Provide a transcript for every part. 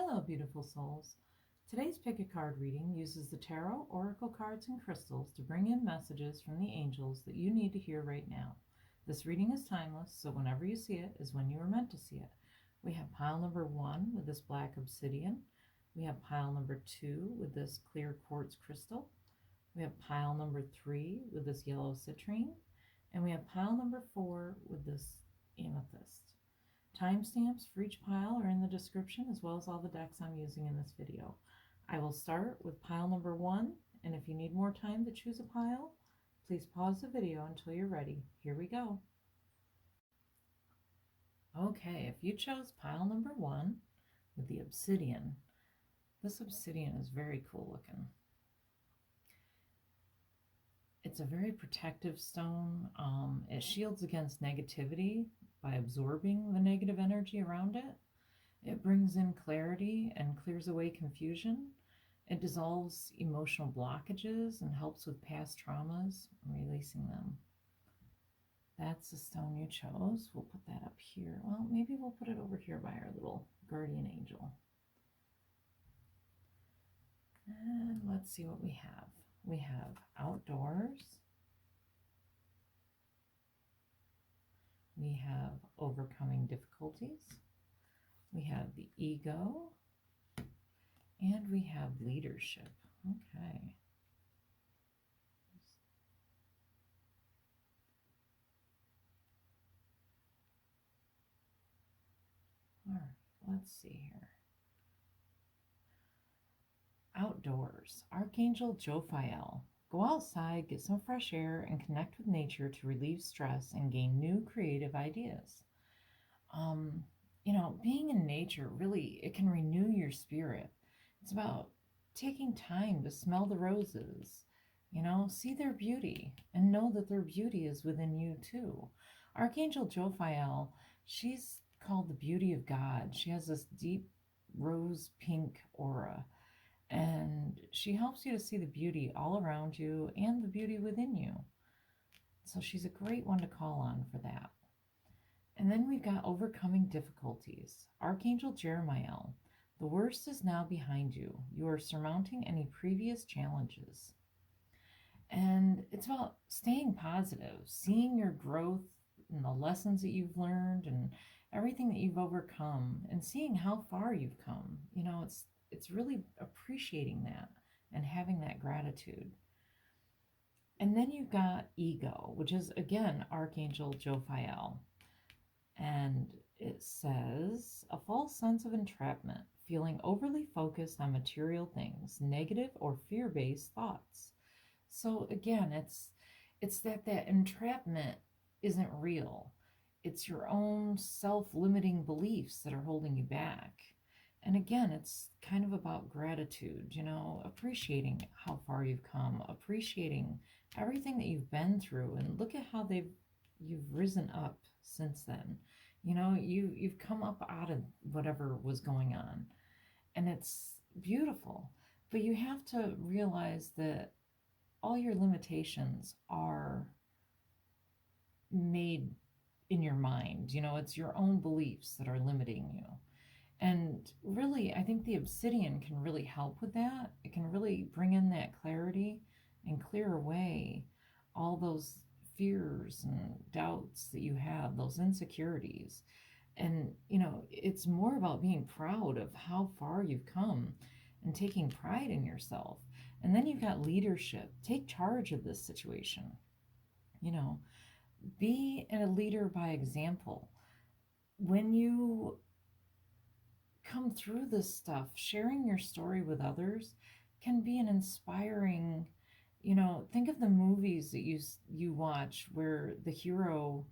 Hello, beautiful souls. Today's pick a card reading uses the tarot, oracle cards, and crystals to bring in messages from the angels that you need to hear right now. This reading is timeless, so whenever you see it is when you were meant to see it. We have pile number 1 with this black obsidian. We have pile number 2 with this clear quartz crystal. We have pile number 3 with this yellow citrine. And we have pile number 4 with this amethyst. Timestamps for each pile are in the description, as well as all the decks I'm using in this video. I will start with pile number 1, and if you need more time to choose a pile, please pause the video until you're ready. Here we go. Okay, if you chose pile number 1 with the obsidian, this obsidian is very cool looking. It's a very protective stone. It shields against negativity by absorbing the negative energy around it. It brings in clarity and clears away confusion. It dissolves emotional blockages and helps with past traumas, releasing them. That's the stone you chose. We'll put that up here. Well, maybe we'll put it over here by our little guardian angel. And let's see what we have. We have outdoors. We have overcoming difficulties. We have the ego. And we have leadership. Okay. All right, let's see here. Outdoors, Archangel Jophiel. Go outside, get some fresh air, and connect with nature to relieve stress and gain new creative ideas. Being in nature, really, it can renew your spirit. It's about taking time to smell the roses, see their beauty, and know that their beauty is within you too. Archangel Jophiel, she's called the beauty of God. She has this deep rose pink aura, and she helps you to see the beauty all around you and the beauty within you. So she's a great one to call on for that. And then we've got overcoming difficulties. Archangel Jeremiel, the worst is now behind you. You are surmounting any previous challenges. And it's about staying positive, seeing your growth and the lessons that you've learned and everything that you've overcome, and seeing how far you've come. It's really appreciating that and having that gratitude. And then you've got ego, which is, again, Archangel Jophiel. And it says, a false sense of entrapment, feeling overly focused on material things, negative or fear-based thoughts. So again, it's that entrapment isn't real. It's your own self-limiting beliefs that are holding you back. And again, it's kind of about gratitude, appreciating how far you've come, appreciating everything that you've been through, and look at how you've risen up since then. You've come up out of whatever was going on, and it's beautiful. But you have to realize that all your limitations are made in your mind. It's your own beliefs that are limiting you. And really, I think the obsidian can really help with that. It can really bring in that clarity and clear away all those fears and doubts that you have, those insecurities. And, it's more about being proud of how far you've come and taking pride in yourself. And then you've got leadership. Take charge of this situation. Be a leader by example. When you come through this stuff, sharing your story with others can be an inspiring, think of the movies that you watch where the hero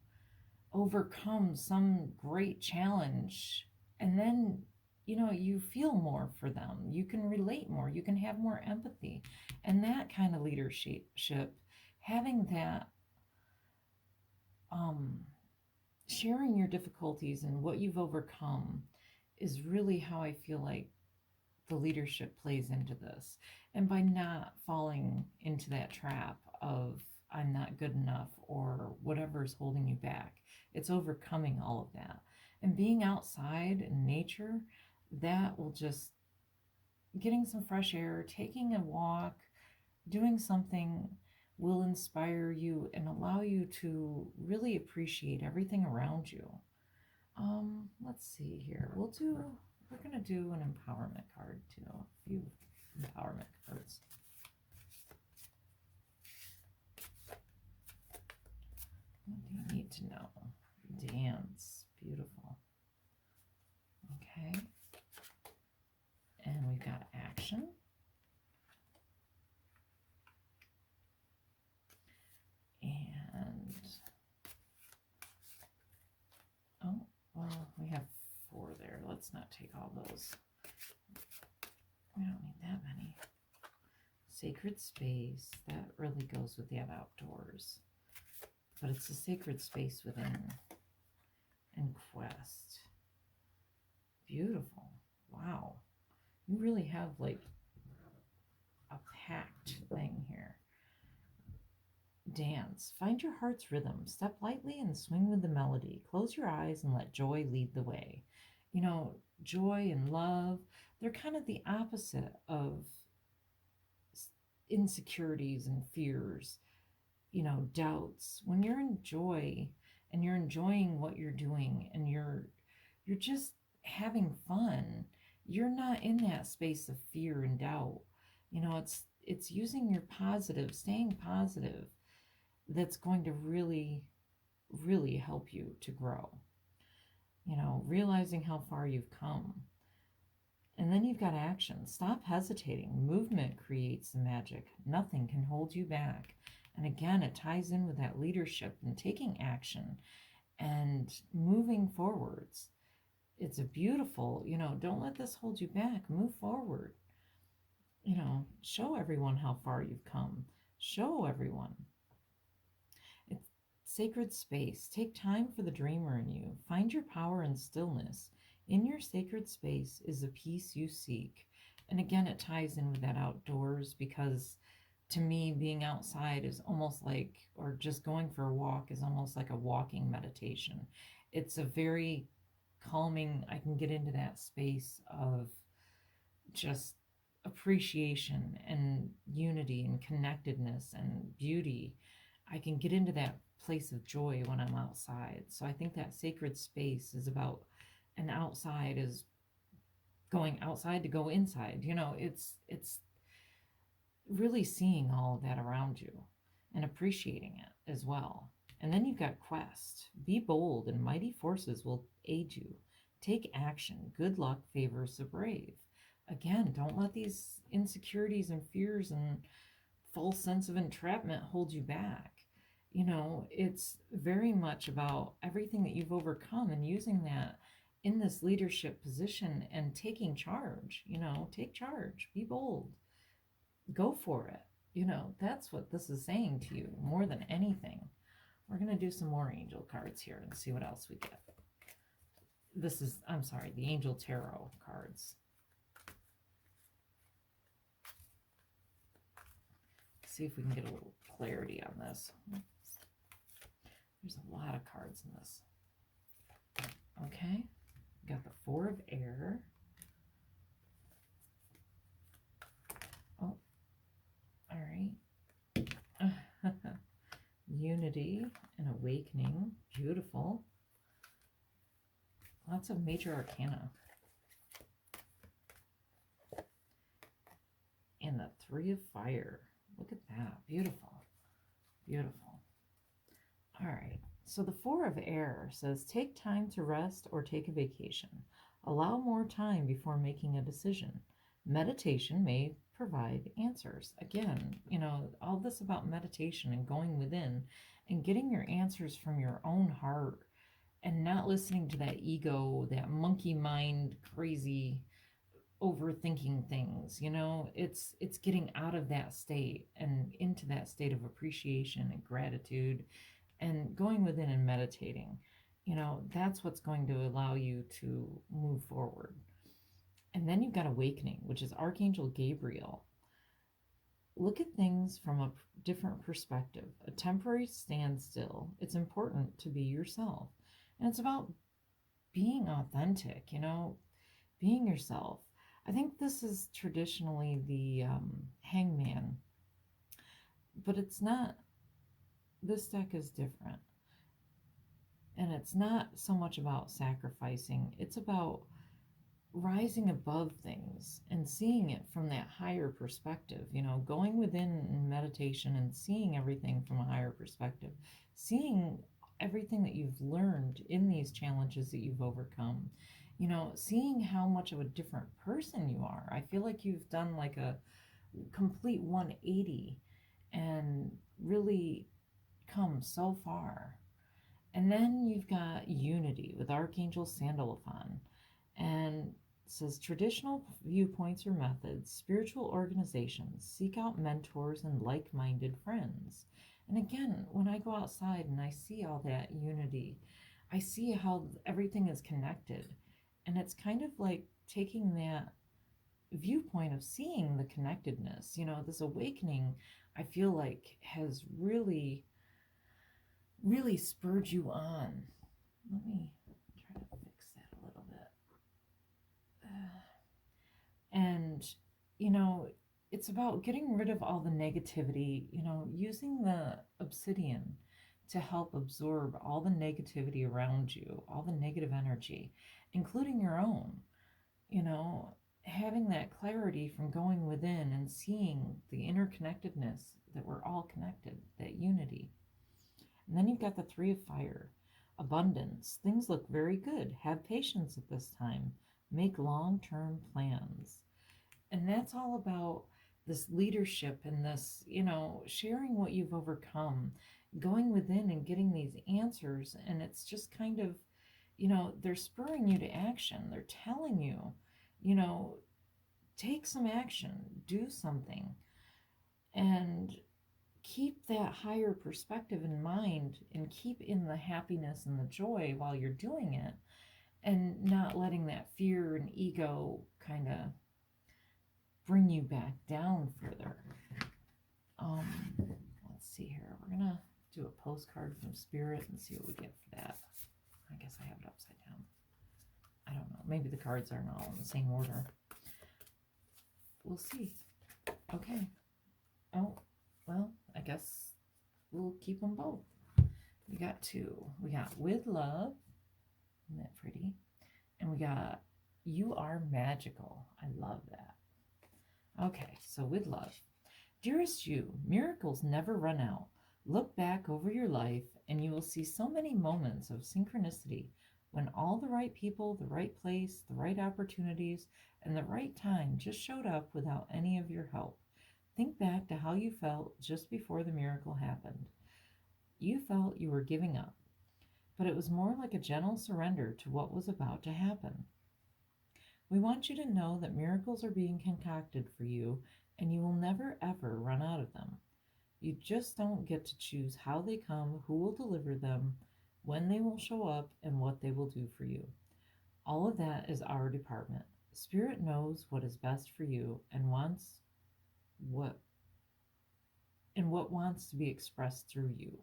overcomes some great challenge, and then you feel more for them, you can relate more, you can have more empathy. And that kind of leadership, having that sharing your difficulties and what you've overcome, is really how I feel like the leadership plays into this. And by not falling into that trap of I'm not good enough or whatever's holding you back, it's overcoming all of that. And being outside in nature, that will just, getting some fresh air, taking a walk, doing something will inspire you and allow you to really appreciate everything around you. Let's see here. We're going to do an empowerment card too. A few empowerment cards. What do you need to know? Dance. Beautiful. Okay. And we've got action. And, oh, well, we have 4 there. Let's not take all those. We don't need that many. Sacred space. That really goes with that outdoors. But it's a sacred space within. And quest. Beautiful. Wow. You really have like a packed thing here. Dance. Find your heart's rhythm. Step lightly and swing with the melody. Close your eyes and let joy lead the way. You know, joy and love, they're kind of the opposite of insecurities and fears, you know, doubts. When you're in joy and you're enjoying what you're doing and you're just having fun, you're not in that space of fear and doubt. You know, it's using your positive, staying positive, that's going to really, really help you to grow. You know, realizing how far you've come. And then you've got action. Stop hesitating. Movement creates the magic. Nothing can hold you back. And again, it ties in with that leadership and taking action and moving forwards. It's a beautiful, you know, don't let this hold you back. Move forward. You know, show everyone how far you've come. Show everyone. It's sacred space. Take time for the dreamer in you. Find your power in stillness. In your sacred space is the peace you seek. And again, it ties in with that outdoors, because to me, being outside is almost like, or just going for a walk is almost like a walking meditation. It's a very calming, I can get into that space of just appreciation and unity and connectedness and beauty. I can get into that place of joy when I'm outside. So I think that sacred space is about, and outside is going outside to go inside. You know, it's really seeing all of that around you and appreciating it as well. And then you've got quest. Be bold and mighty forces will aid you. Take action. Good luck favors the brave. Again, don't let these insecurities and fears and false sense of entrapment hold you back. You know, it's very much about everything that you've overcome and using that in this leadership position and taking charge. You know, take charge. Be bold. Go for it. You know, that's what this is saying to you more than anything. We're going to do some more angel cards here and see what else we get. This is, I'm sorry, the Angel Tarot cards. See if we can get a little clarity on this. There's a lot of cards in this. Okay, got the Four of Air. Oh, all right. Unity and Awakening. Beautiful. Lots of major arcana. And the Three of Fire. Look at that. Beautiful. Beautiful. All right. So the Four of Air says, take time to rest or take a vacation. Allow more time before making a decision. Meditation may provide answers. Again, you know, all this about meditation and going within and getting your answers from your own heart and not listening to that ego, that monkey mind, crazy overthinking things. You know, it's getting out of that state and into that state of appreciation and gratitude and going within and meditating. You know, that's what's going to allow you to move forward. And then you've got Awakening, which is Archangel Gabriel. Look at things from a different perspective. A temporary standstill. It's important to be yourself. And it's about being authentic, you know, being yourself. I think this is traditionally the hangman, but it's not. This deck is different. And it's not so much about sacrificing, it's about rising above things and seeing it from that higher perspective, going within in meditation and seeing everything from a higher perspective, seeing everything that you've learned in these challenges that you've overcome, seeing how much of a different person you are. I feel like you've done like a complete 180 and really come so far. And then you've got unity with Archangel Sandalphon. And it says traditional viewpoints or methods, spiritual organizations, seek out mentors and like minded friends. And again, when I go outside and I see all that unity, I see how everything is connected. And it's kind of like taking that viewpoint of seeing the connectedness. This awakening, I feel like, has really spurred you on. Let me try to fix that a little bit. And, it's about getting rid of all the negativity, using the obsidian to help absorb all the negativity around you, all the negative energy, including your own, having that clarity from going within and seeing the interconnectedness that we're all connected, that unity. And then you've got the Three of Fire. Abundance. Things look very good. Have patience at this time. Make long-term plans. And that's all about this leadership and this, sharing what you've overcome, going within and getting these answers. And it's just kind of, they're spurring you to action. They're telling you, take some action, do something. And keep that higher perspective in mind and keep in the happiness and the joy while you're doing it, and not letting that fear and ego kind of bring you back down further. Let's see here. We're going to do a postcard from Spirit and see what we get for that. I guess I have it upside down. I don't know. Maybe the cards aren't all in the same order. We'll see. Okay. Oh, well, I guess we'll keep them both. We got two. We got With Love. Isn't that pretty? And we got You Are Magical. I love that. Okay, so With Love. Dearest you, miracles never run out. Look back over your life and you will see so many moments of synchronicity when all the right people, the right place, the right opportunities, and the right time just showed up without any of your help. Think back to how you felt just before the miracle happened. You felt you were giving up, but it was more like a gentle surrender to what was about to happen. We want you to know that miracles are being concocted for you, and you will never ever run out of them. You just don't get to choose how they come, who will deliver them, when they will show up, and what they will do for you. All of that is our department. Spirit knows what is best for you and what wants to be expressed through you.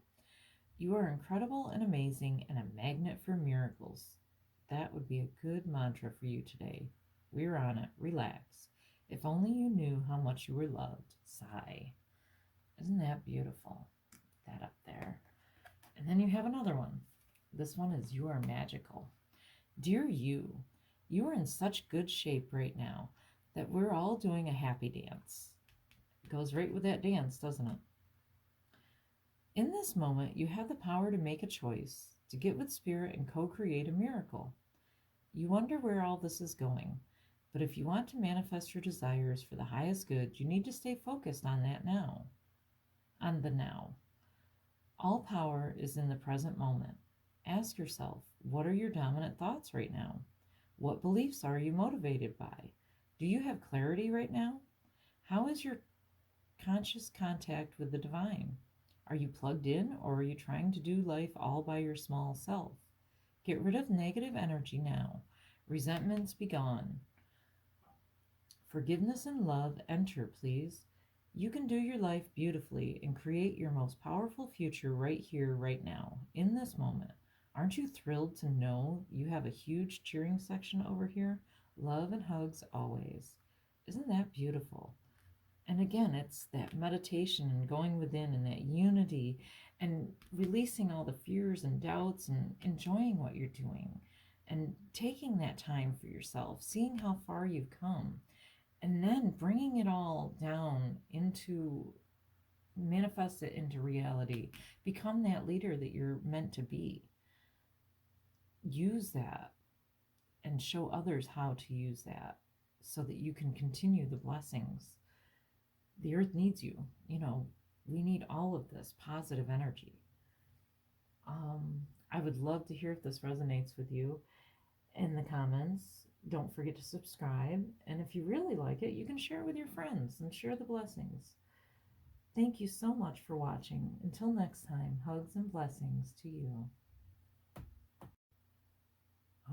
You are incredible and amazing and a magnet for miracles. That would be a good mantra for you today. We're on it. Relax. If only you knew how much you were loved. Sigh. Isn't that beautiful? That up there. And then you have another one. This one is You Are Magical. Dear you, you are in such good shape right now that we're all doing a happy dance. It goes right with that dance, doesn't it? In this moment, you have the power to make a choice, to get with Spirit and co-create a miracle. You wonder where all this is going, but if you want to manifest your desires for the highest good, you need to stay focused on that now. On the now. All power is in the present moment. Ask yourself, what are your dominant thoughts right now? What beliefs are you motivated by? Do you have clarity right now? How is your conscious contact with the divine? Are you plugged in, or are you trying to do life all by your small self? Get rid of negative energy now. Resentments be gone. Forgiveness and love enter, please. You can do your life beautifully and create your most powerful future right here, right now, in this moment. Aren't you thrilled to know you have a huge cheering section over here? Love and hugs always. Isn't that beautiful? And again, it's that meditation and going within and that unity and releasing all the fears and doubts and enjoying what you're doing and taking that time for yourself, seeing how far you've come, and then bringing it all down into manifest it into reality. Become that leader that you're meant to be. Use that and show others how to use that so that you can continue the blessings. The earth needs you. We need all of this positive energy. I would love to hear if this resonates with you in the comments. Don't forget to subscribe. And if you really like it, you can share it with your friends and share the blessings. Thank you so much for watching. Until next time, hugs and blessings to you.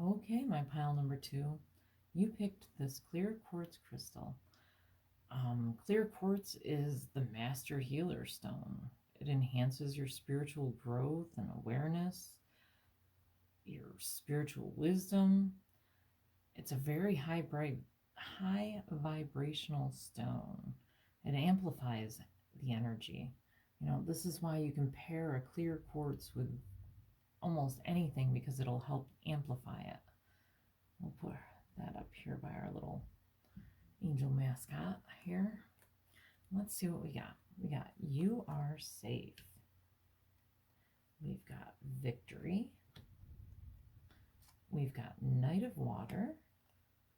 Okay, my pile number 2. You picked this clear quartz crystal. Clear quartz is the master healer stone. It enhances your spiritual growth and awareness, your spiritual wisdom. It's a very high vibrational stone. It amplifies the energy. This is why you can pair a clear quartz with almost anything, because it'll help amplify it. We'll put that up here by our little angel mascot here. Let's see what we got. We got you are safe. We've got victory. We've got Knight of Water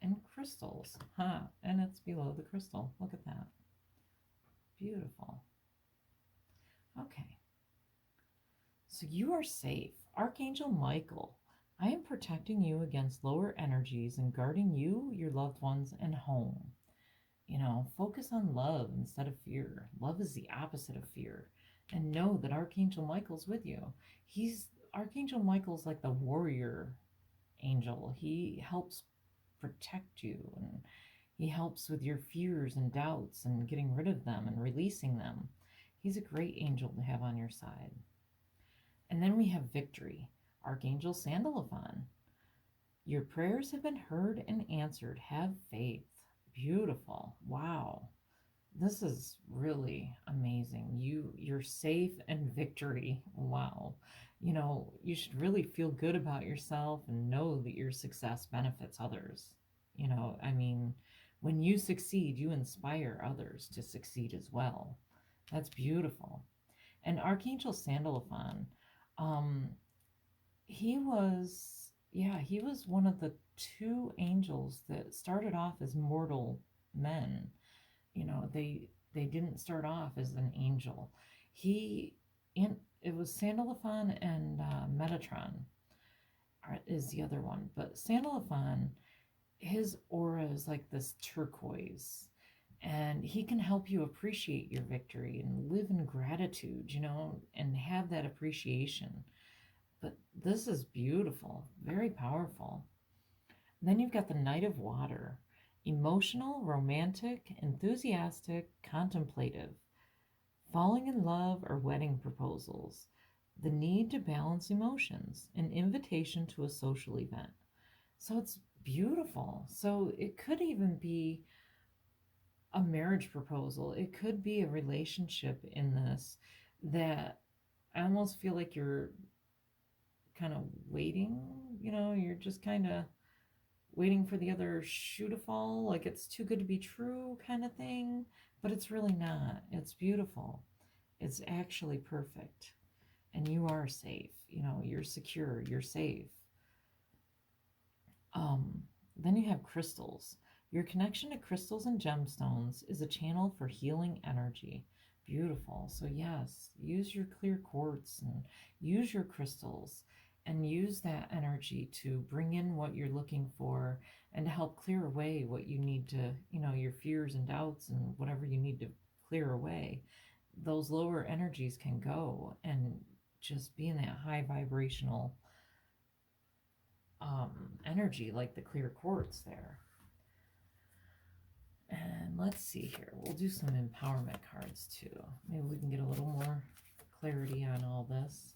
and crystals. And it's below the crystal. Look at that. Beautiful. Okay. So you are safe. Archangel Michael, I am protecting you against lower energies and guarding you, your loved ones, and home. Focus on love instead of fear. Love is the opposite of fear. And know that Archangel Michael's with you. Archangel Michael's like the warrior angel. He helps protect you, and he helps with your fears and doubts and getting rid of them and releasing them. He's a great angel to have on your side. And then we have victory. Archangel Sandalphon. Your prayers have been heard and answered. Have faith. Beautiful. Wow. This is really amazing. You're safe and victory. Wow. You should really feel good about yourself and know that your success benefits others. When you succeed, you inspire others to succeed as well. That's beautiful. And Archangel Sandalphon, he was one of the 2 angels that started off as mortal men. They didn't start off as an angel. It was Sandalphon and Metatron is the other one. But Sandalphon, his aura is like this turquoise, and he can help you appreciate your victory and live in gratitude, and have that appreciation. But this is beautiful, very powerful. Then you've got the Knight of Water. Emotional, romantic, enthusiastic, contemplative. Falling in love or wedding proposals. The need to balance emotions. An invitation to a social event. So it's beautiful. So it could even be a marriage proposal. It could be a relationship in this that I almost feel like you're kind of waiting, you're just kind of waiting for the other shoe to fall, like it's too good to be true kind of thing, but it's really not. It's beautiful. It's actually perfect. And you are safe. You're secure. You're safe. Then you have crystals. Your connection to crystals and gemstones is a channel for healing energy. Beautiful. So yes, use your clear quartz and use your crystals and use that energy to bring in what you're looking for and to help clear away what you need to, your fears and doubts and whatever you need to clear away. Those lower energies can go and just be in that high vibrational energy like the clear quartz there. And let's see here. We'll do some empowerment cards too. Maybe we can get a little more clarity on all this.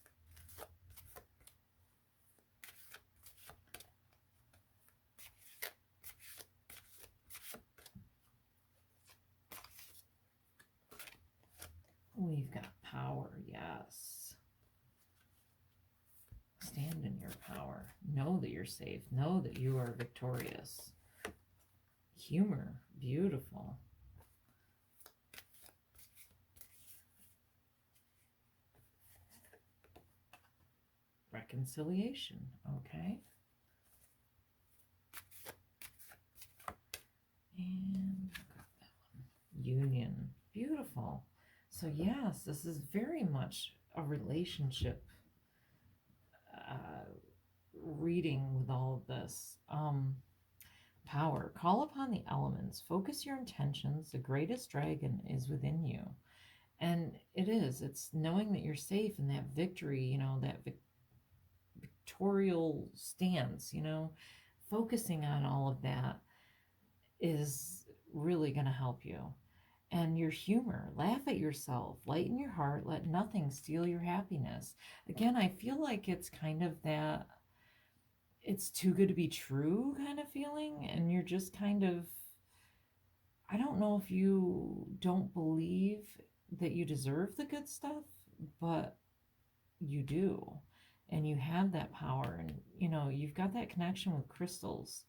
we've got power. Yes. Stand in your power. Know that you're safe. Know that you are victorious. Humor. Beautiful. Reconciliation. Okay. And union. Beautiful. So yes, this is very much a relationship reading with all of this. Power. Call upon the elements. Focus your intentions. The greatest dragon is within you. And it is. It's knowing that you're safe and that victory, that victorial stance, focusing on all of that is really going to help you. And your humor, laugh at yourself, lighten your heart, let nothing steal your happiness. Again, I feel like it's kind of that it's too good to be true kind of feeling, and you're just kind of, I don't know if you don't believe that you deserve the good stuff, but you do. And you have that power, and you've got that connection with crystals.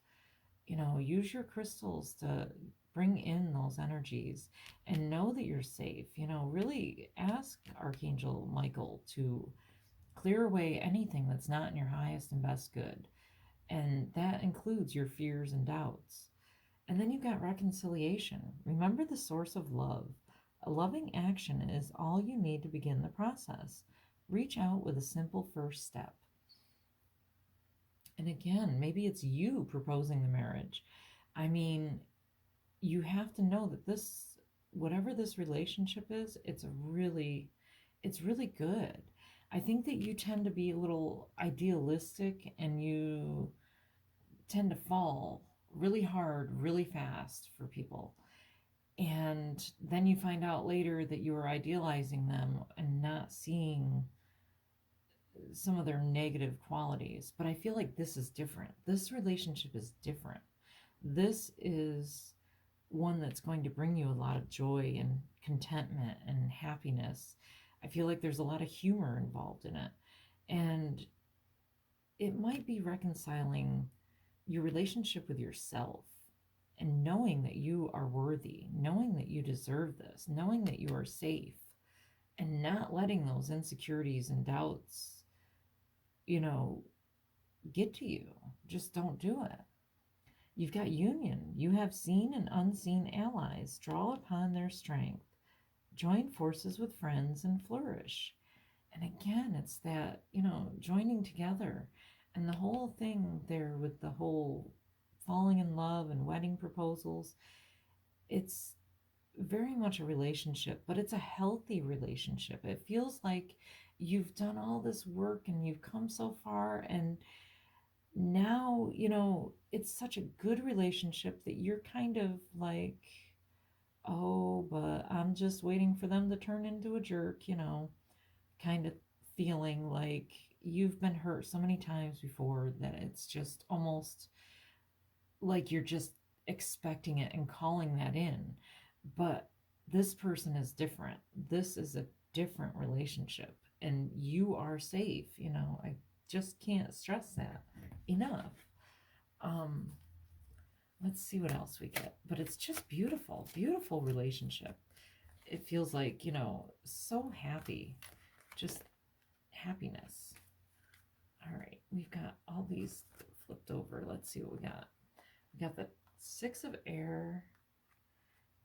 Use your crystals to bring in those energies and know that you're safe. Really ask Archangel Michael to clear away anything that's not in your highest and best good. And that includes your fears and doubts. And then you've got reconciliation. Remember the source of love. A loving action is all you need to begin the process. Reach out with a simple first step. And again, maybe it's you proposing the marriage. I mean, you have to know that this, whatever this relationship is, it's really good. I think that you tend to be a little idealistic, and you tend to fall really hard, really fast for people. And then you find out later that you were idealizing them and not seeing some of their negative qualities. But I feel like this is different. This relationship is different. This is one that's going to bring you a lot of joy and contentment and happiness. I feel like there's a lot of humor involved in it. And it might be reconciling your relationship with yourself and knowing that you are worthy, knowing that you deserve this, knowing that you are safe, and not letting those insecurities and doubts, get to you. Just don't do it. You've got union. You have seen and unseen allies. Draw upon their strength. Join forces with friends and flourish. And again, it's that, joining together. And the whole thing there with the whole falling in love and wedding proposals, it's very much a relationship, but it's a healthy relationship. It feels like you've done all this work and you've come so far, and now, it's such a good relationship that you're kind of like, oh, but I'm just waiting for them to turn into a jerk, kind of feeling like you've been hurt so many times before that it's just almost like you're just expecting it and calling that in. But this person is different. This is a different relationship, and you are safe. I just can't stress that enough. Um, let's see what else we get. But it's just beautiful, beautiful relationship. It feels like, so happy, just happiness. All right, we've got all these flipped over. Let's see what we got. We got the 6 of air.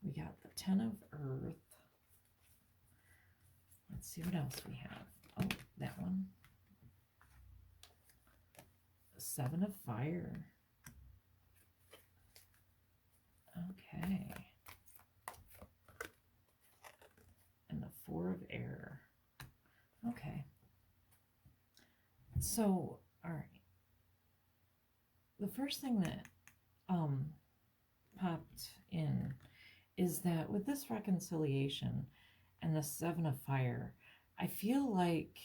We got the 10 of earth. Let's see what else we have. Oh, that one. 7 of fire. Okay. And the 4 of air. Okay. So, all right. The first thing that popped in is that with this reconciliation and the 7 of fire, I feel like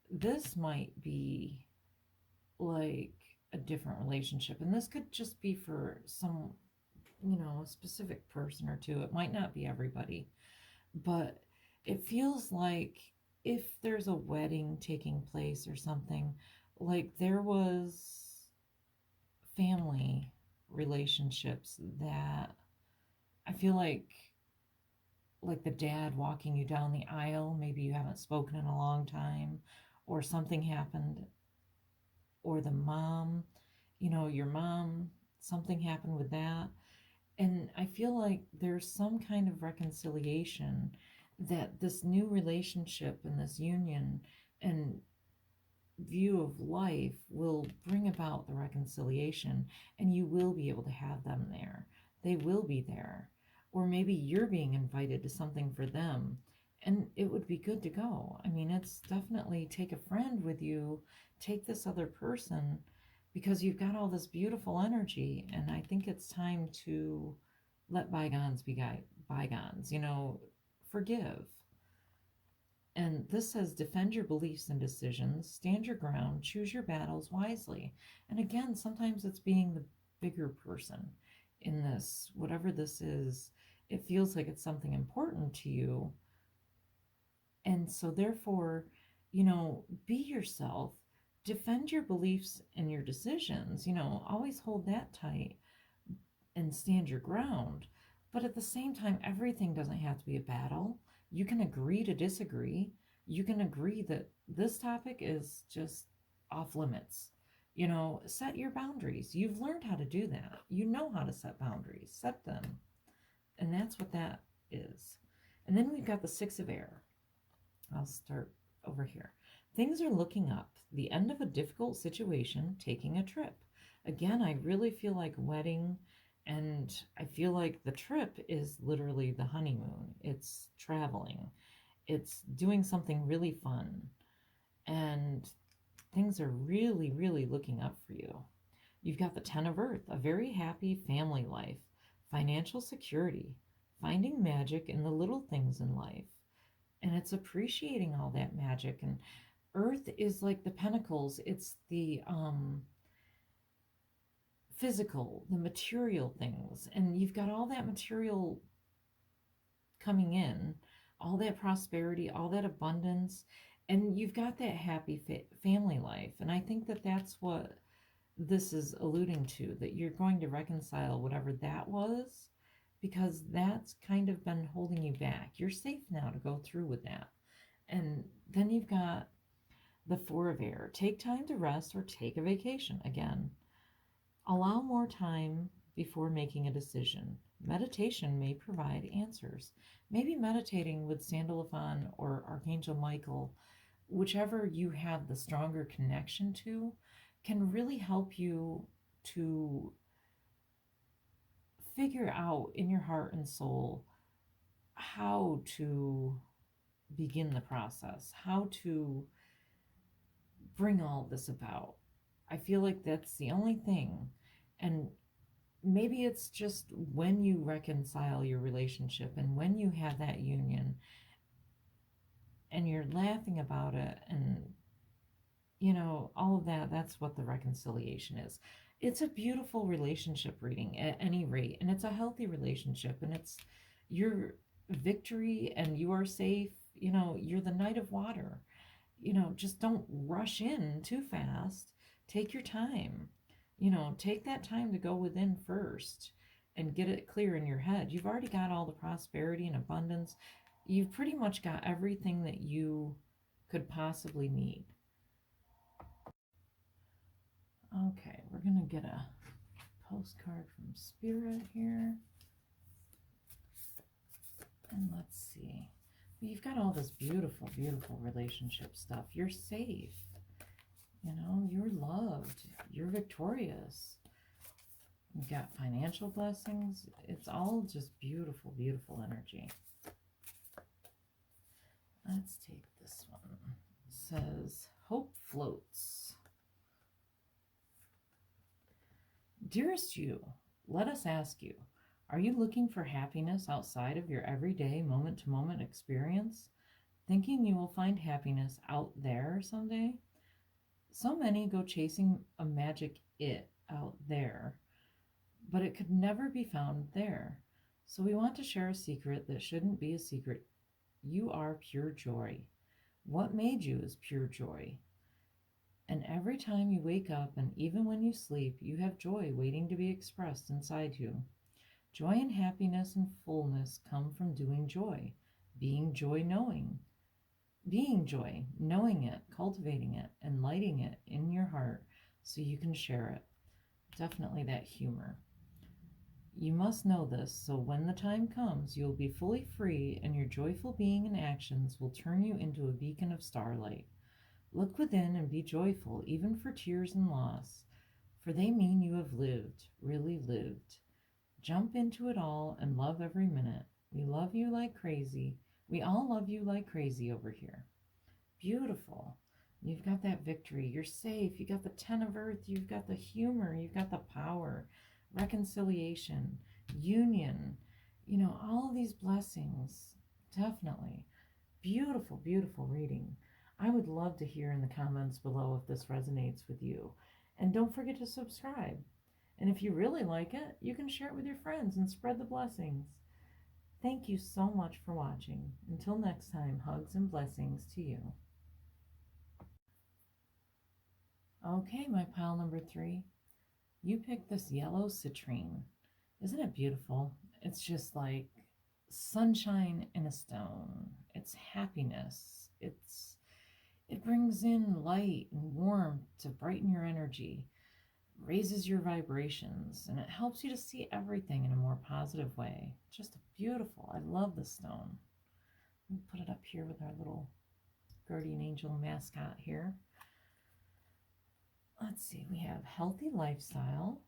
this might be like a different relationship, and this could just be for some, a specific person or two. It might not be everybody, but It feels like if there's a wedding taking place or something, like there was family relationships that I feel like the dad walking you down the aisle, maybe you haven't spoken in a long time, or something happened, or the mom, your mom, something happened with that. And I feel like there's some kind of reconciliation that this new relationship and this union and view of life will bring about the reconciliation, and you will be able to have them there. They will be there. Or maybe you're being invited to something for them, and it would be good to go. I mean, it's definitely take a friend with you, take this other person, because you've got all this beautiful energy, and I think it's time to let bygones be bygones, forgive. And this says defend your beliefs and decisions, stand your ground, choose your battles wisely. And again, sometimes it's being the bigger person in this, whatever this is. It feels like it's something important to you. And so, therefore, be yourself, defend your beliefs and your decisions, always hold that tight and stand your ground. But at the same time, everything doesn't have to be a battle. You can agree to disagree. You can agree that this topic is just off limits. Set your boundaries. You've learned how to do that. You know how to set boundaries. Set them. And that's what that is. And then we've got the Six of Air. I'll start over here. Things are looking up. The end of a difficult situation, taking a trip. Again, I really feel like wedding, and I feel like the trip is literally the honeymoon. It's traveling. It's doing something really fun. And things are really, really looking up for you. You've got the Ten of Earth, a very happy family life, financial security, finding magic in the little things in life. And it's appreciating all that magic. And Earth is like the pentacles. It's the physical, the material things. And you've got all that material coming in, all that prosperity, all that abundance, and you've got that happy family life. And I think that that's what this is alluding to, that you're going to reconcile whatever that was, because that's kind of been holding you back. You're safe now to go through with that. And then you've got the Four of Air. Take time to rest or take a vacation. Again, allow more time before making a decision. Meditation may provide answers. Maybe meditating with Sandalphon or Archangel Michael, whichever you have the stronger connection to, can really help you to figure out in your heart and soul how to begin the process, how to bring all this about. I feel like that's the only thing. And maybe it's just when you reconcile your relationship and when you have that union and you're laughing about it and all of that, that's what the reconciliation is. It's a beautiful relationship reading at any rate, and it's a healthy relationship, and it's your victory, and you are safe. You're the Knight of Water. Just don't rush in too fast. Take your time. Take that time to go within first and get it clear in your head. You've already got all the prosperity and abundance. You've pretty much got everything that you could possibly need. Okay, we're going to get a postcard from Spirit here. And let's see. You've got all this beautiful, beautiful relationship stuff. You're safe. You're loved. You're victorious. You've got financial blessings. It's all just beautiful, beautiful energy. Let's take this one. It says, Hope floats. Dearest you, let us ask you, are you looking for happiness outside of your everyday moment-to-moment experience? Thinking you will find happiness out there someday? So many go chasing a magic it out there, but it could never be found there. So we want to share a secret that shouldn't be a secret You are pure joy. What made you is pure joy. And every time you wake up and even when you sleep, you have joy waiting to be expressed inside you. Joy and happiness and fullness come from doing joy, being joy knowing, being joy, knowing it, cultivating it, and lighting it in your heart so you can share it. Definitely that humor. You must know this, so when the time comes, you will be fully free, and your joyful being and actions will turn you into a beacon of starlight. Look within and be joyful, even for tears and loss, for they mean you have lived, really lived. Jump into it all and love every minute. We love you like crazy. We all love you like crazy over here. Beautiful. You've got that victory. You're safe. You got the 10 of earth. You've got the humor. You've got the power, reconciliation, union, all of these blessings. Definitely. Beautiful, beautiful reading. I would love to hear in the comments below if this resonates with you. And don't forget to subscribe. And if you really like it, you can share it with your friends and spread the blessings. Thank you so much for watching. Until next time, hugs and blessings to you. Okay, my pile number 3. You picked this yellow citrine. Isn't it beautiful? It's just like sunshine in a stone. It's happiness. It brings in light and warmth to brighten your energy, raises your vibrations, and it helps you to see everything in a more positive way. Just beautiful. I love this stone. We'll put it up here with our little guardian angel mascot here. Let's see, we have healthy lifestyle.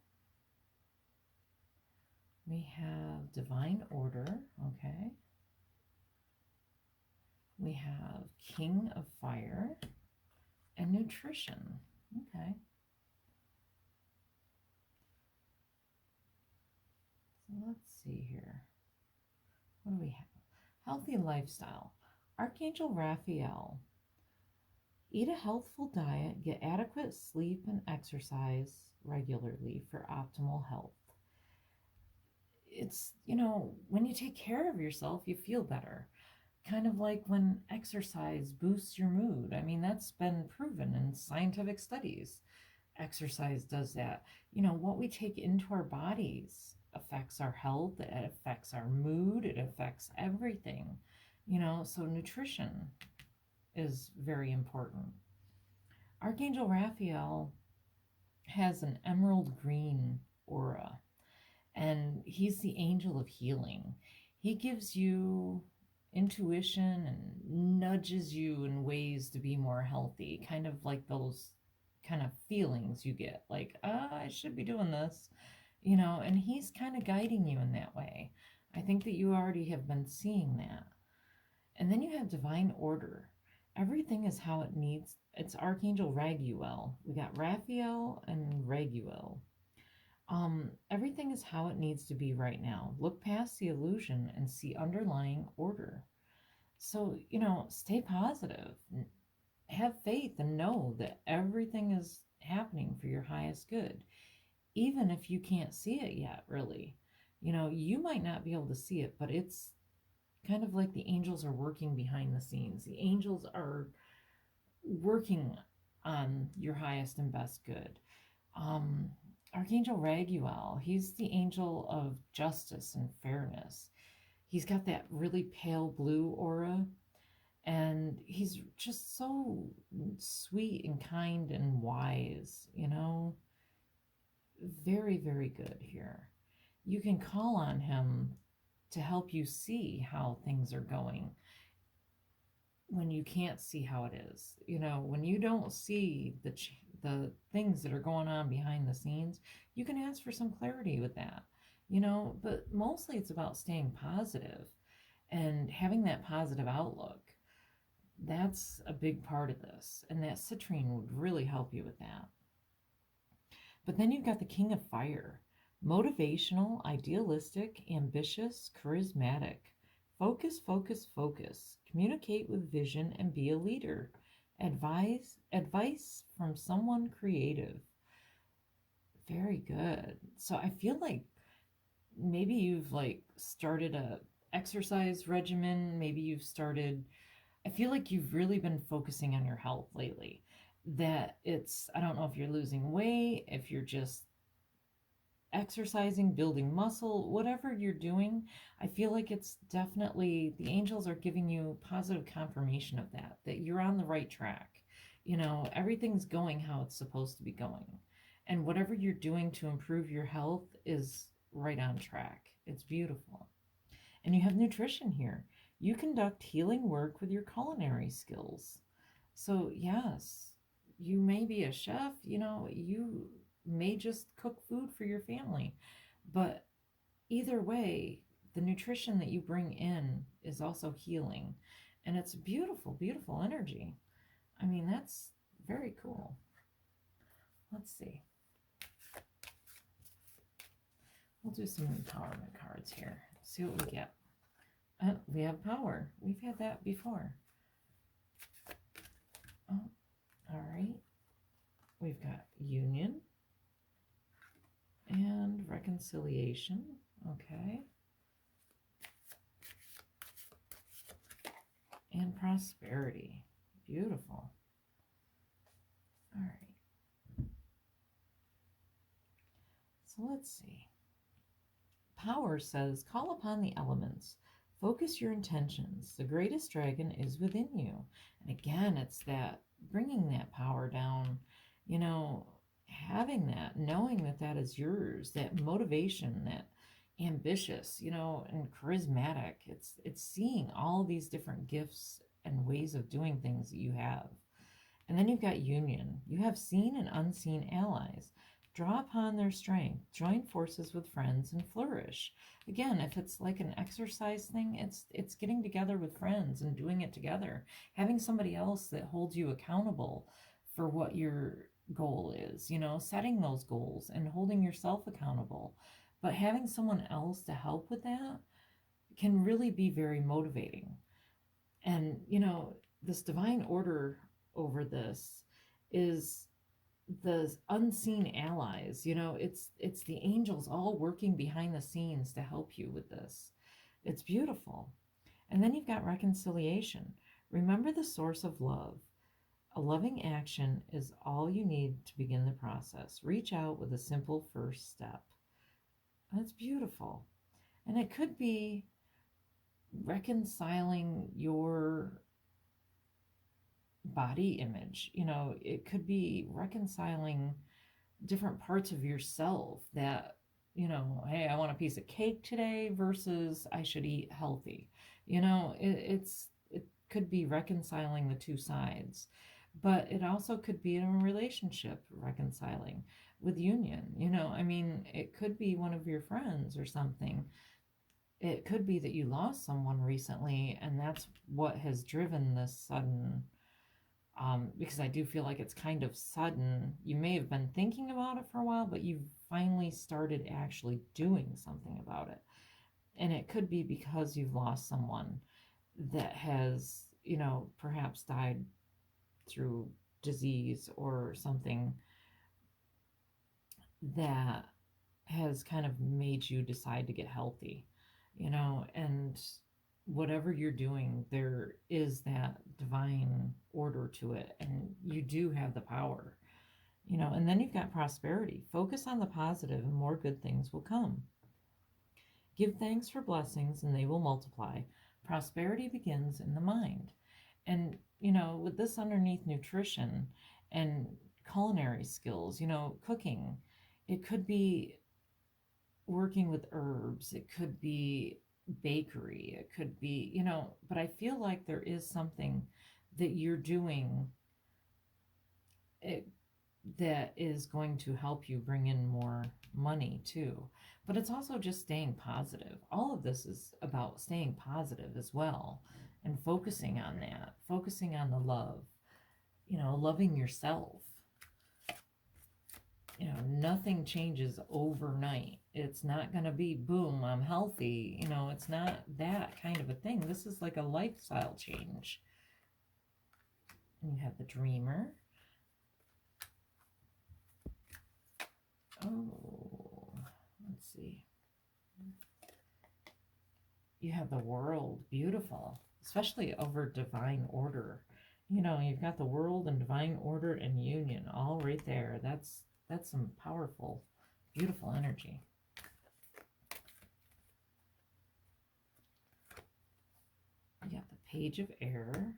We have divine order, okay. We have king of fire and nutrition, okay. So let's see here. What do we have? Healthy lifestyle. Archangel Raphael. Eat a healthful diet, get adequate sleep, and exercise regularly for optimal health. It's, when you take care of yourself, you feel better. Kind of like when exercise boosts your mood. I mean, that's been proven in scientific studies. Exercise does that. What we take into our bodies affects our health, it affects our mood, it affects everything. So nutrition is very important. Archangel Raphael has an emerald green aura, and he's the angel of healing. He gives you intuition and nudges you in ways to be more healthy, kind of like those kind of feelings you get, like, I should be doing this, and he's kind of guiding you in that way. I think that you already have been seeing that. And then you have divine order. Everything is how it needs. It's Archangel Raguel. We got Raphael and Raguel. Everything is how it needs to be right now. Look past the illusion and see underlying order. So, stay positive. Have faith and know that everything is happening for your highest good. Even if you can't see it yet, really. You might not be able to see it, but it's kind of like the angels are working behind the scenes. The angels are working on your highest and best good. Archangel Raguel, he's the angel of justice and fairness. He's got that really pale blue aura, and he's just so sweet and kind and wise, Very, very good here. You can call on him to help you see how things are going when you can't see how it is. When you don't see the things that are going on behind the scenes, you can ask for some clarity with that. But mostly it's about staying positive and having that positive outlook. That's a big part of this, and that citrine would really help you with that. But then you've got the king of fire. Motivational, idealistic, ambitious, charismatic. Focus, focus, focus. Communicate with vision and be a leader. Advice from someone creative. Very good. So I feel like maybe you've started exercise regimen. Maybe you've started, I feel like you've really been focusing on your health lately. That it's, I don't know if you're losing weight, if you're just exercising, building muscle, whatever you're doing, I feel like it's definitely, the angels are giving you positive confirmation of that, that you're on the right track. Everything's going how it's supposed to be going. And whatever you're doing to improve your health is right on track. It's beautiful. And you have nutrition here. You conduct healing work with your culinary skills. So, yes, you may be a chef, you may just cook food for your family, but either way, the nutrition that you bring in is also healing. And it's beautiful, beautiful energy. I mean, that's very cool. Let's see. We'll do some empowerment cards here. See what we get. We have power. We've had that before. Oh, all right. We've got union and reconciliation. Okay. And prosperity. Beautiful. All right. So let's see. Power says, call upon the elements. Focus your intentions. The greatest dragon is within you. And again, it's that bringing that power down, having that, knowing that that is yours, that motivation, that ambitious, and charismatic. It's seeing all these different gifts and ways of doing things that you have. And then you've got union. You have seen and unseen allies. Draw upon their strength, join forces with friends, and flourish. Again, if it's like an exercise thing, it's getting together with friends and doing it together. Having somebody else that holds you accountable for what your goal is, setting those goals and holding yourself accountable. But having someone else to help with that can really be very motivating. And, this divine order over this is the unseen allies. It's the angels all working behind the scenes to help you with this. It's beautiful. And then you've got reconciliation. Remember the source of love. A loving action is all you need to begin the process. Reach out with a simple first step. That's beautiful. And it could be reconciling your body image. It could be reconciling different parts of yourself that, hey, I want a piece of cake today versus I should eat healthy. It could be reconciling the two sides, but it also could be in a relationship reconciling with union. It could be one of your friends or something. It could be that you lost someone recently, and that's what has driven this sudden, because I do feel like it's kind of sudden. You may have been thinking about it for a while, but you've finally started actually doing something about it. And it could be because you've lost someone that has, perhaps died through disease or something that has kind of made you decide to get healthy, and whatever you're doing, there is that divine order to it, and you do have the power, and then you've got prosperity. Focus on the positive and more good things will come. Give thanks for blessings and they will multiply. Prosperity begins in the mind. And, with this underneath nutrition and culinary skills, cooking, it could be working with herbs, it could be bakery, it could be, but I feel like there is something that you're doing that is going to help you bring in more money too. But it's also just staying positive. All of this is about staying positive as well and focusing on that, focusing on the love, loving yourself. Nothing changes overnight. It's not going to be, boom, I'm healthy. It's not that kind of a thing. This is like a lifestyle change. And you have the dreamer. Oh, let's see. you have the world, beautiful, especially over divine order. You've got the world and divine order and union all right there. That's some powerful, beautiful energy. You got the Page of Air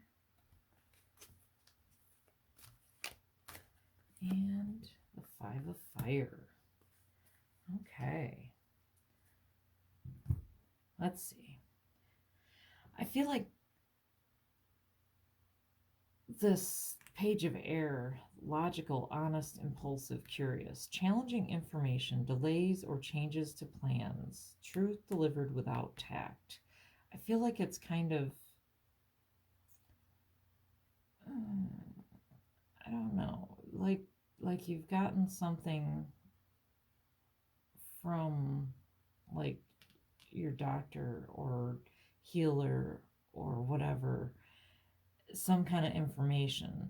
and the Five of Fire. Okay. Let's see. I feel like this Page of Air, logical, honest, impulsive, curious, challenging information, delays or changes to plans, truth delivered without tact. I feel like it's kind of, I don't know, like you've gotten something from like your doctor or healer or whatever, some kind of information,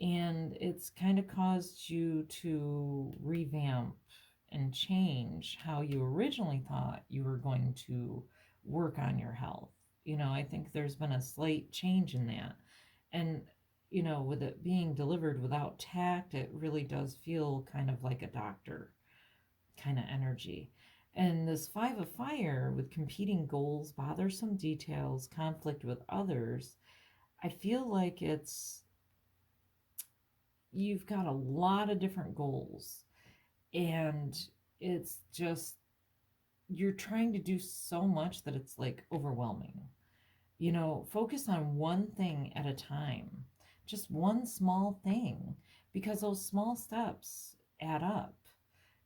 and it's kind of caused you to revamp and change how you originally thought you were going to work on your health. I think there's been a slight change in that. And with it being delivered without tact, it really does feel kind of like a doctor kind of energy. And this Five of Fire with competing goals, bothersome details, conflict with others, I feel like you've got a lot of different goals, and it's just you're trying to do so much that it's like overwhelming. Focus on one thing at a time, just one small thing, because those small steps add up.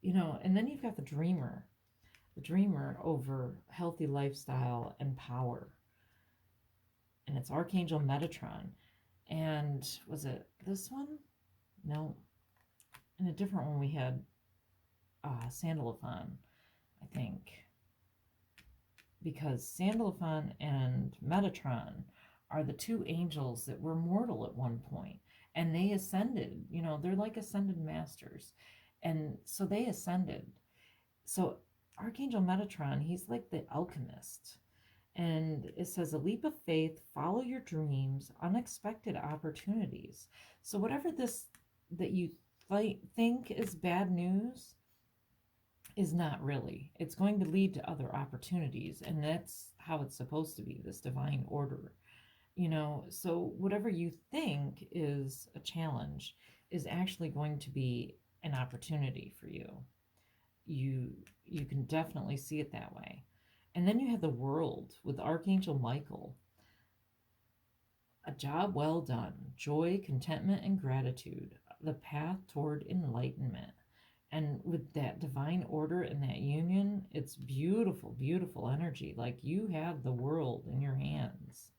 And then you've got the dreamer over healthy lifestyle and power, and it's Archangel Metatron. And was it this one? No, in a different one we had Sandalphon, I think, because Sandalphon and Metatron are the two angels that were mortal at one point, and they ascended. They're like ascended masters, and so they ascended. So Archangel Metatron, he's like the alchemist. And it says, a leap of faith, follow your dreams, unexpected opportunities. So whatever this that you think is bad news is not really. It's going to lead to other opportunities. And that's how it's supposed to be, this divine order. So whatever you think is a challenge is actually going to be an opportunity for you. You can definitely see it that way. And then you have the World with Archangel Michael. A job well done, joy, contentment, and gratitude, the path toward enlightenment. And with that divine order and that union, it's beautiful, beautiful energy. Like you have the world in your hands.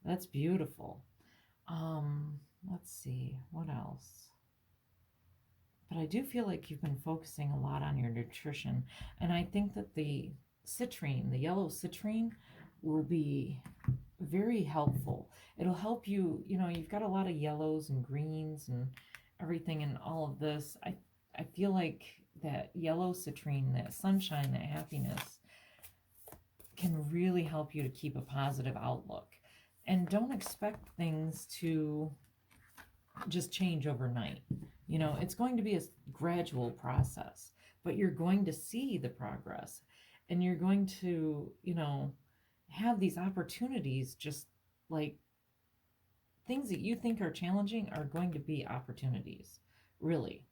That's beautiful. Let's see, what else? But I do feel like you've been focusing a lot on your nutrition. And I think that the citrine, the yellow citrine, will be very helpful. It'll help you, you've got a lot of yellows and greens and everything in all of this. I feel like that yellow citrine, that sunshine, that happiness can really help you to keep a positive outlook. And don't expect things to just change overnight. It's going to be a gradual process, but you're going to see the progress, and you're going to, have these opportunities, just like things that you think are challenging are going to be opportunities. Really.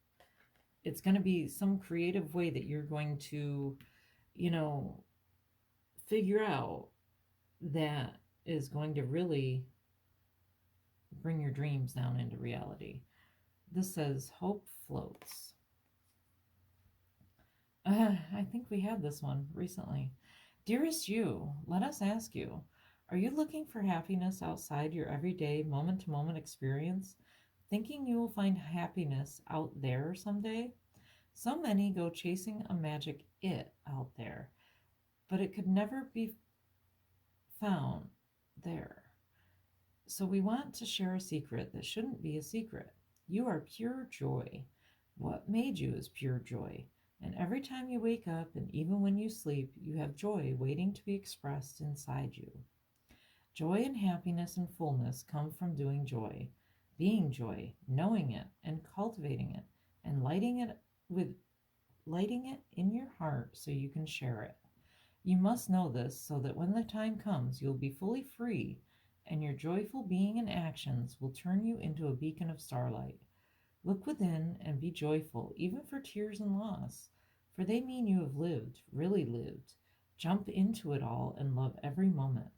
It's going to be some creative way that you're going to, figure out that is going to really bring your dreams down into reality. This says hope floats. I think we had this one recently. Dearest you, let us ask you, are you looking for happiness outside your everyday moment-to-moment experience? Thinking you will find happiness out there someday? So many go chasing a magic it out there, but it could never be found there. So we want to share a secret that shouldn't be a secret. You are pure joy. What made you is pure joy. And every time you wake up, and even when you sleep, you have joy waiting to be expressed inside you. Joy and happiness and fullness come from doing joy, being joy, knowing it and cultivating it, and with lighting it in your heart so you can share it. You must know this so that when the time comes, you'll be fully free, and your joyful being and actions will turn you into a beacon of starlight. Look within and be joyful, even for tears and loss, for they mean you have lived, really lived. Jump into it all and love every moment.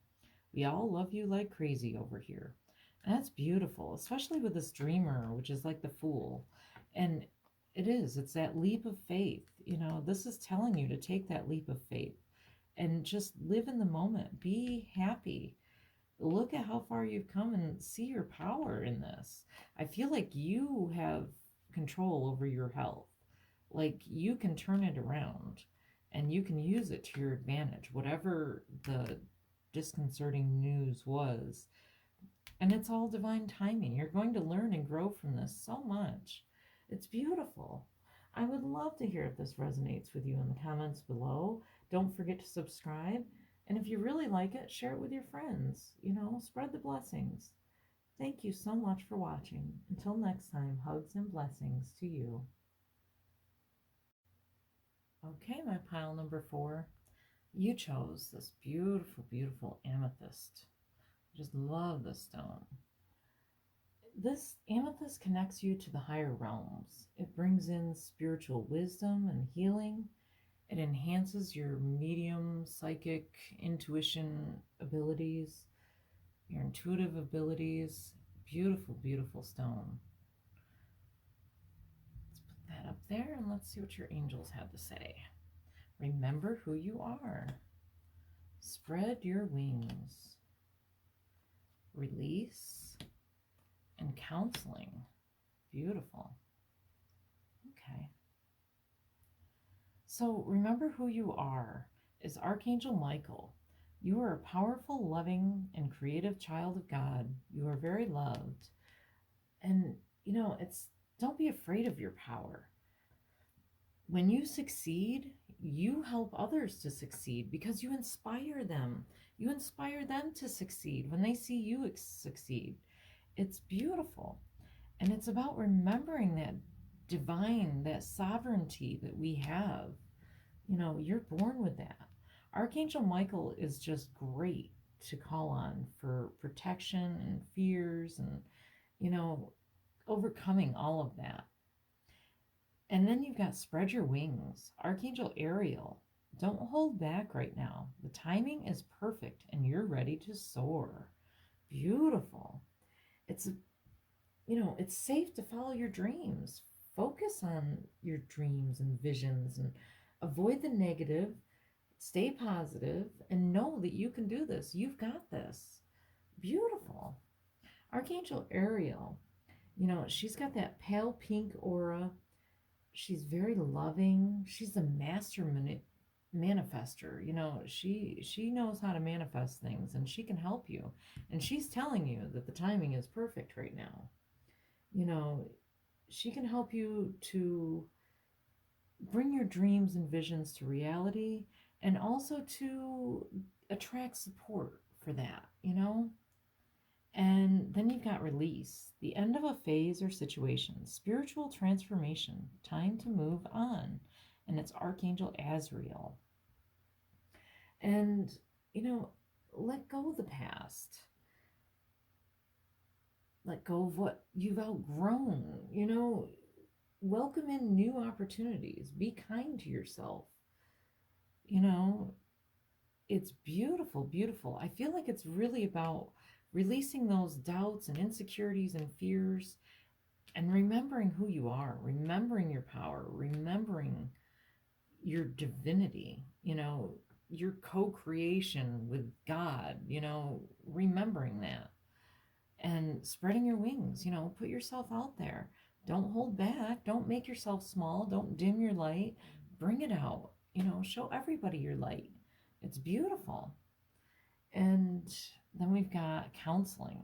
We all love you like crazy over here. And that's beautiful, especially with this dreamer, which is like the fool. And it's that leap of faith. This is telling you to take that leap of faith and just live in the moment. Be happy. Look at how far you've come and see your power in this. I feel like you have control over your health. Like you can turn it around and you can use it to your advantage, whatever the disconcerting news was. And it's all divine timing. You're going to learn and grow from this so much. It's beautiful. I would love to hear if this resonates with you in the comments below. Don't forget to subscribe. And if you really like it, share it with your friends. Spread the blessings. Thank you so much for watching. Until next time, hugs and blessings to you. Okay, my pile number 4. You chose this beautiful, beautiful amethyst. I just love this stone. This amethyst connects you to the higher realms. It brings in spiritual wisdom and healing. It enhances your medium, psychic, intuition abilities, your intuitive abilities. Beautiful, beautiful stone. Let's put that up there and let's see what your angels have to say. Remember who you are. Spread your wings. Release and counseling. Beautiful. Okay. So remember who you are is Archangel Michael. You are a powerful, loving, and creative child of God. You are very loved. And, don't be afraid of your power. When you succeed, you help others to succeed because you inspire them. You inspire them to succeed when they see you succeed. It's beautiful. And it's about remembering that divine, that sovereignty that we have. You're born with that. Archangel Michael is just great to call on for protection and fears and, overcoming all of that. And then you've got spread your wings. Archangel Ariel, don't hold back right now. The timing is perfect and you're ready to soar. Beautiful. It's safe to follow your dreams. Focus on your dreams and visions and avoid the negative. Stay positive and know that you can do this. You've got this. Beautiful. Archangel Ariel, she's got that pale pink aura. She's very loving. She's a master manifester. She knows how to manifest things and she can help you. And she's telling you that the timing is perfect right now. She can help you to bring your dreams and visions to reality and also to attract support for that. And then you've got release, the end of a phase or situation, spiritual transformation, time to move on. And it's Archangel Azrael. And, let go of the past. Let go of what you've outgrown. Welcome in new opportunities. Be kind to yourself. It's beautiful, beautiful. I feel like it's really about releasing those doubts and insecurities and fears and remembering who you are, remembering your power, remembering your divinity, your co-creation with God, remembering that and spreading your wings, put yourself out there. Don't hold back. Don't make yourself small. Don't dim your light. Bring it out, show everybody your light. It's beautiful. And then we've got counseling.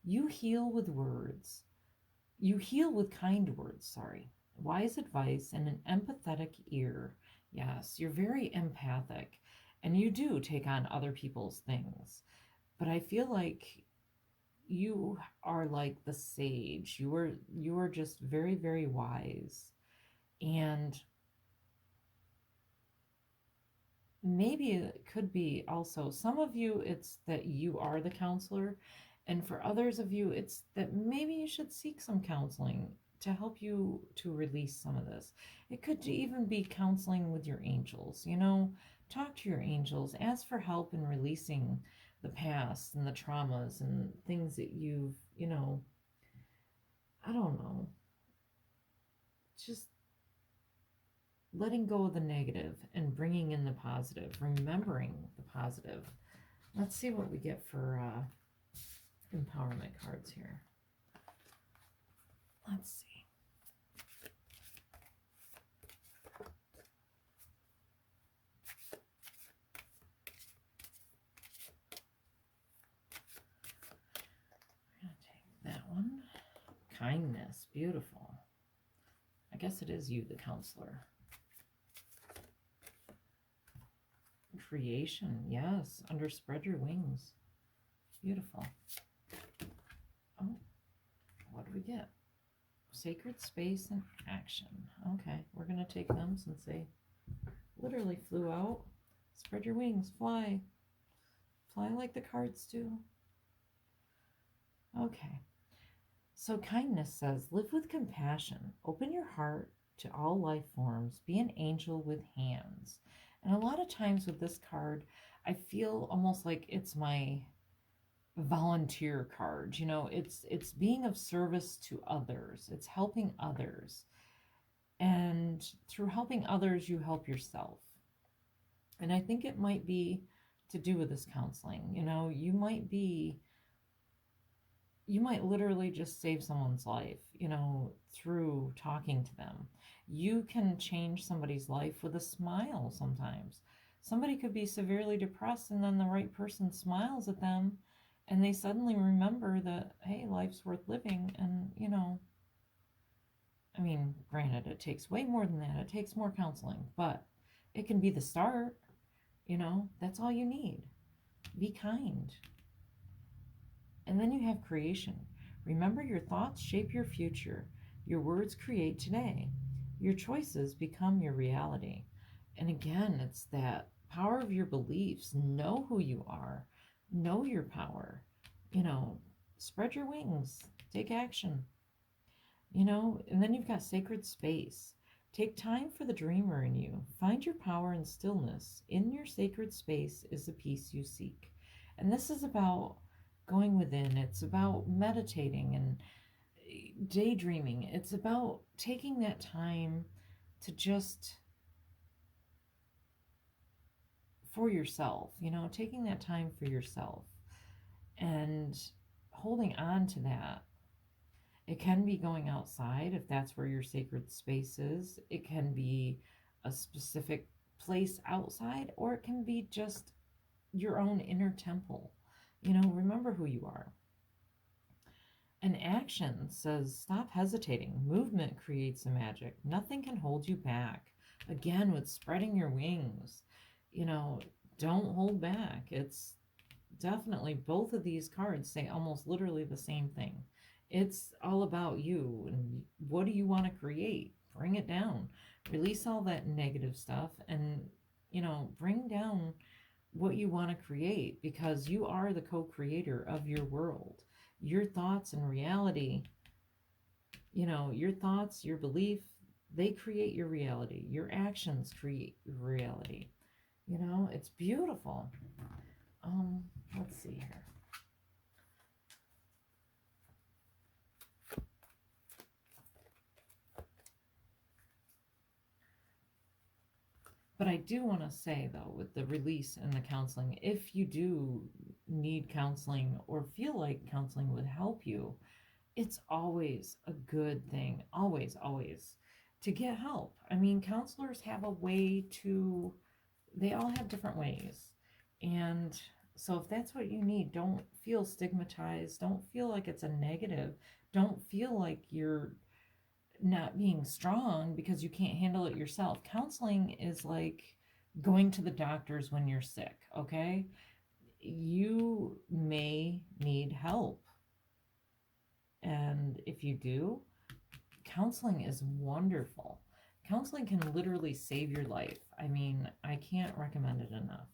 You heal with words. You heal with kind words, sorry. wise advice, and an empathetic ear. Yes, you're very empathic and you do take on other people's things. But I feel like you are like the sage. You are just very, very wise. And maybe it could be also some of you, it's that you are the counselor, and for others of you, it's that maybe you should seek some counseling to help you to release some of this. It could even be counseling with your angels, talk to your angels, ask for help in releasing the past and the traumas and things that you've, I don't know, just letting go of the negative and bringing in the positive, remembering the positive. Let's see what we get for empowerment cards here. Let's see. I'm going to take that one. Kindness, beautiful. I guess it is you, the counselor. Creation, yes. Spread your wings. Beautiful. Oh, what do we get? Sacred space and action. Okay, we're going to take them since they literally flew out. Spread your wings, fly. Fly like the cards do. Okay. So kindness says, live with compassion. Open your heart to all life forms. Be an angel with hands. And a lot of times with this card, I feel almost like it's my volunteer card. It's being of service to others. It's helping others. And through helping others, you help yourself. And I think it might be to do with this counseling. You might literally just save someone's life, through talking to them. You can change somebody's life with a smile sometimes. Somebody could be severely depressed, and then the right person smiles at them, and they suddenly remember that, hey, life's worth living. And, I mean, granted, it takes way more than that. It takes more counseling, but it can be the start. That's all you need. Be kind. And then you have creation. Remember, your thoughts shape your future. Your words create today. Your choices become your reality. And again, it's that power of your beliefs. Know who you are. Know your power. Spread your wings. Take action. And then you've got sacred space. Take time for the dreamer in you. Find your power in stillness. In your sacred space is the peace you seek. And this is about going within. It's about meditating and daydreaming. It's about taking that time to just for yourself, taking that time for yourself and holding on to that. It can be going outside if that's where your sacred space is. It can be a specific place outside, or it can be just your own inner temple. Remember who you are. And action says, stop hesitating. Movement creates the magic. Nothing can hold you back. Again, with spreading your wings, don't hold back. It's definitely, both of these cards say almost literally the same thing. It's all about you and what do you want to create? Bring it down. Release all that negative stuff and, bring down what you want to create, because you are the co-creator of your world. Your thoughts and reality, your thoughts, your belief, they create your reality. Your actions create your reality. It's beautiful. Let's see here. But I do want to say, though, with the release and the counseling, if you do need counseling or feel like counseling would help you, it's always a good thing, always, always, to get help. I mean, counselors have a way to, they all have different ways. And so if that's what you need, don't feel stigmatized. Don't feel like it's a negative. Don't feel like you're not being strong because you can't handle it yourself. Counseling is like going to the doctors when you're sick, okay? You may need help. And if you do, counseling is wonderful. Counseling can literally save your life. I mean, I can't recommend it enough.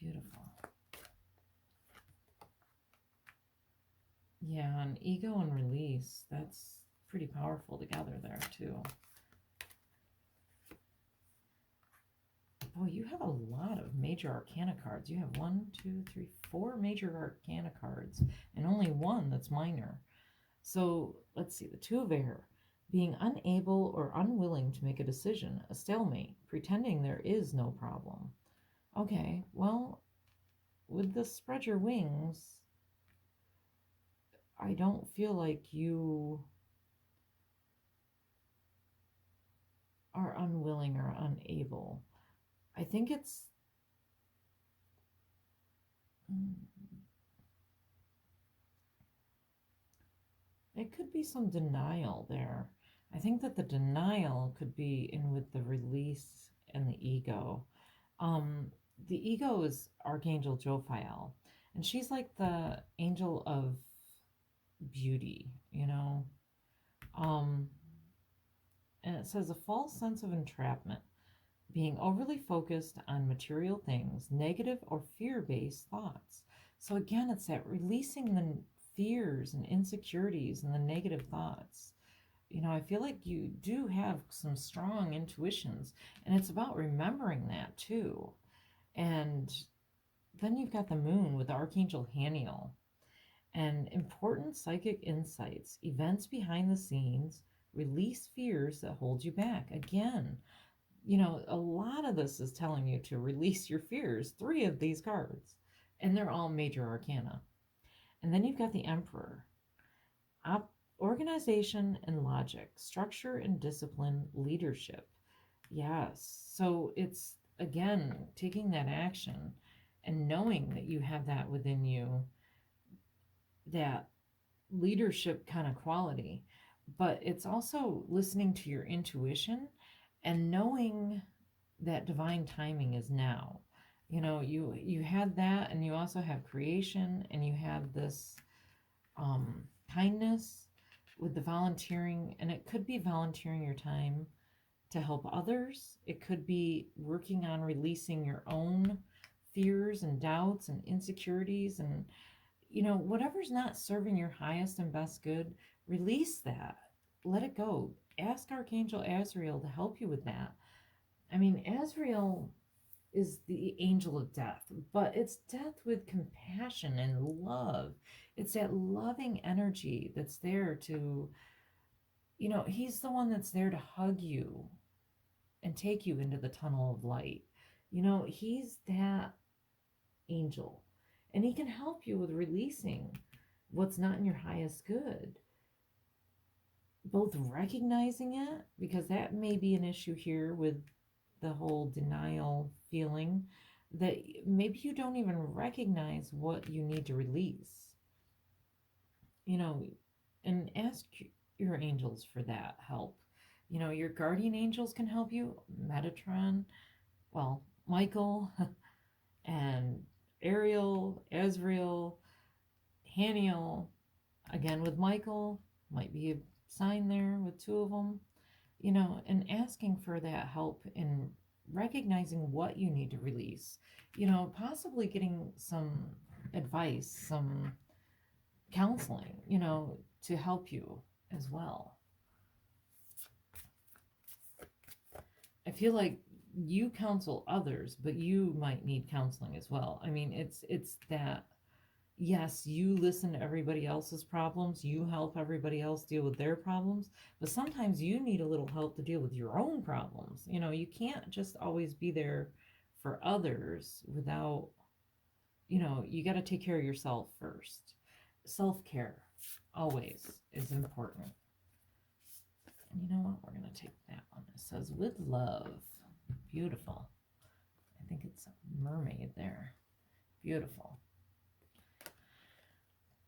Beautiful. Yeah, and ego and release, that's pretty powerful together there too. Boy, you have a lot of major arcana cards. You have 4 major arcana cards and only one that's minor. So let's see, the Two of Air, being unable or unwilling to make a decision, a stalemate, pretending there is no problem. Okay, well, with the spread your wings, I don't feel like you are unwilling or unable. I think it could be some denial there. I think that the denial could be in with the release and the ego. Um, the ego is Archangel Jophiel, and she's like the angel of beauty, you know. Um, and it says a false sense of entrapment, being overly focused on material things, negative or fear-based thoughts. So again, it's that releasing the fears and insecurities and the negative thoughts. You know, I feel like you do have some strong intuitions, and it's about remembering that too. And then you've got the moon with Archangel Haniel and important psychic insights, events behind the scenes, release fears that hold you back. Again, you know, a lot of this is telling you to release your fears. 3 of these cards, and they're all major arcana. And then you've got the Emperor, organization and logic, structure and discipline, leadership. Yes. So it's, again, taking that action and knowing that you have that within you, that leadership kind of quality. But it's also listening to your intuition and knowing that divine timing is now. You know, you had that, and you also have creation, and you have this kindness with the volunteering, and it could be volunteering your time to help others. It could be working on releasing your own fears and doubts and insecurities, and you know, whatever's not serving your highest and best good, release that. Let it go. Ask Archangel Azrael to help you with that. I mean, Azrael is the angel of death, but it's death with compassion and love. It's that loving energy that's there to, you know, he's the one that's there to hug you and take you into the tunnel of light. You know, he's that angel, and he can help you with releasing what's not in your highest good. Both recognizing it, because that may be an issue here with the whole denial feeling, that maybe you don't even recognize what you need to release, you know, and ask your angels for that help. You know, your guardian angels can help you, Metatron, well, Michael, and Ariel, Azrael, Haniel. Again, with Michael, might be a sign there with 2 of them, you know, and asking for that help in recognizing what you need to release, you know, possibly getting some advice, some counseling, you know, to help you as well. I feel like you counsel others, but you might need counseling as well. I mean, it's that, yes, you listen to everybody else's problems, you help everybody else deal with their problems, but sometimes you need a little help to deal with your own problems. You know, you can't just always be there for others without, you know, you got to take care of yourself first. Self-care always is important. And you know what? We're going to take that one. It says, with love. Beautiful. I think it's a mermaid there. Beautiful.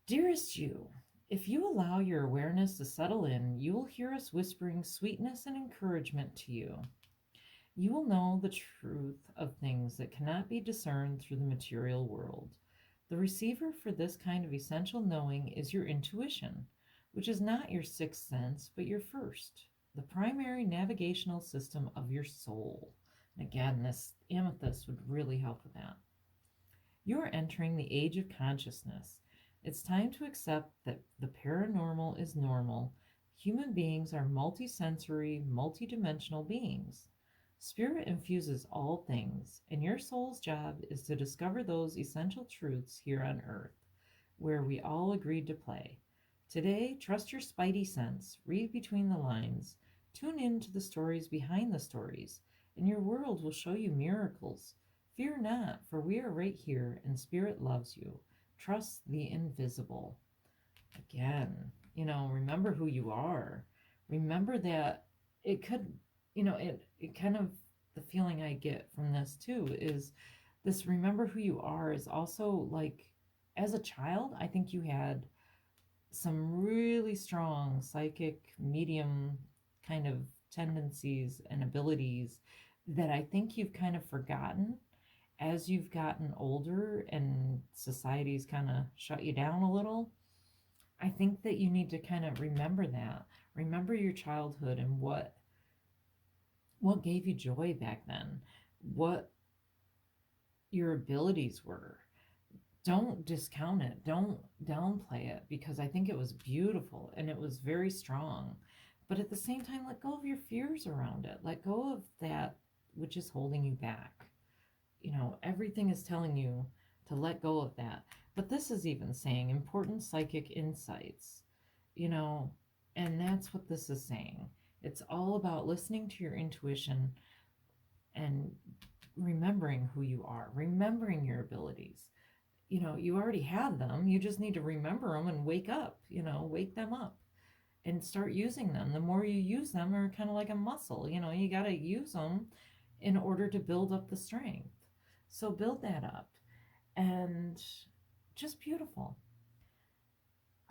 Dearest you, If you allow your awareness to settle in, you will hear us whispering sweetness and encouragement to you. You will know the truth of things that cannot be discerned through the material world. The receiver for this kind of essential knowing is your intuition, which is not your sixth sense, but your first, the primary navigational system of your soul. And again, this amethyst would really help with that. You are entering the age of consciousness. It's time to accept that the paranormal is normal. Human beings are multisensory, multidimensional beings. Spirit infuses all things, and your soul's job is to discover those essential truths here on earth, where we all agreed to play. Today, trust your spidey sense, read between the lines, tune in to the stories behind the stories, and your world will show you miracles. Fear not, for we are right here, and Spirit loves you. Trust the invisible. Again, remember who you are. Remember that it could, it kind of, the feeling I get from this too is this remember who you are is also like, as a child, I think you had some really strong psychic medium kind of tendencies and abilities that I think you've kind of forgotten as you've gotten older and society's kind of shut you down a little. I think that you need to kind of remember that. Remember your childhood and what gave you joy back then. What your abilities were. Don't discount it. Don't downplay it because I think it was beautiful and it was very strong. But at the same time, let go of your fears around it. Let go of that which is holding you back. Everything is telling you to let go of that. But this is even saying important psychic insights, you know, and that's what this is saying. It's all about listening to your intuition and remembering who you are, remembering your abilities. You already have them. You just need to remember them and wake up, wake them up and start using them. The more you use them, are kind of like a muscle. You got to use them in order to build up the strength. So build that up and just beautiful.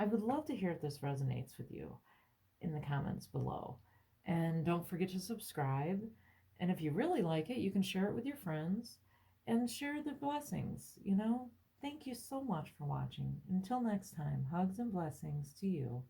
I would love to hear if this resonates with you in the comments below. And don't forget to subscribe. And if you really like it, you can share it with your friends and share the blessings. Thank you so much for watching. Until next time, hugs and blessings to you.